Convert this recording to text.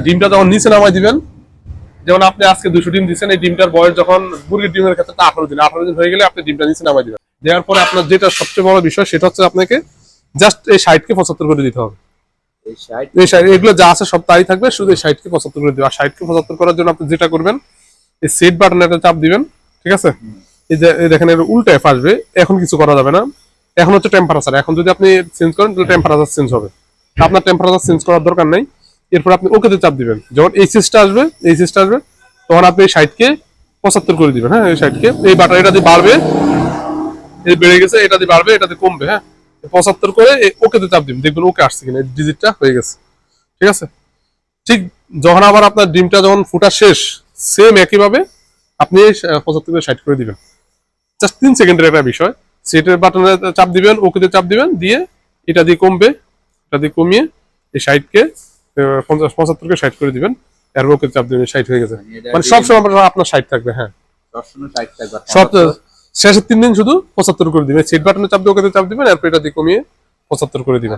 ডিমটা যখন নিচে নামাই দিবেন, যেমন আপনি আজকে 200 ডিম দিচ্ছেন, এই ডিমটার বয়স যখন মুরগির ডিমের ক্ষেত্রে 18 দিন হয়ে গেলে আপনি ডিমটা নিচে নামাই দিবেন। দেওয়ার পরে আপনার যেটা সবচেয়ে বড় বিষয় সেটা হচ্ছে আপনাকে জাস্ট এই 60 কে 75 করে দিতে হবে। এই 60 এগুলো যা আছে সব তাই থাকবে, শুধু এই 60 কে 75 করে দিবেন। আর 60 কে 75 করার জন্য আপনি যেটা করবেন, এই সেট বাটনে একটা চাপ দিবেন, ঠিক আছে? এই যে দেখেন এর উল্টায় আসবে, এখন কিছু করা যাবে না। এখন হচ্ছে টেম্পারেচার, এখন যদি আপনি চেঞ্জ করেন তাহলে টেম্পারেচার চেঞ্জ হবে। আপনার টেম্পারেচার চেঞ্জ করার দরকার নাই। এরপর আপনি ওকেতে চাপ দিবেন, যখন এই সিস্টটা আসবে, তখন আপনি 60 কে 75 করে দিবেন। হ্যাঁ, এই 60 কে এই বাটন এটা দিয়ে বাড়বে, এই বেড়ে গেছে, এটা দিয়ে বাড়বে, এটা দিয়ে কমবে। হ্যাঁ, 75 করে ওকেতে চাপ দিবেন, দেখবেন ওকে আসছে কিনা, ডিজিটটা হয়ে গেছে। ঠিক আছে? ঠিক যখন আবার আপনার ডিমটা যখন ফুটা শেষ, সেম একইভাবে আপনি 75 করে 60 করে দিবেন। জাস্ট 3 সেকেন্ডের একটা বিষয়। সেটের বাটনে চাপ দিবেন, ওকেতে চাপ দিবেন, দিয়ে এটা দিয়ে কমবে, এটা দিয়ে কমিয়ে এই 60 কে 75 কে 60 করে দিবেন। আর ওকে চাপ দিবেন, 60 হয়ে গেছে। মানে সবসময় আপনার 60 থাকবে। হ্যাঁ, সব শেষের 3 দিন শুধু 75 করে দিবেন। সেট বাটনে চাপ দিয়ে ওকেতে চাপ দিবেন, এরপর এটা দিয়ে কমিয়ে 75 করে দিবেন।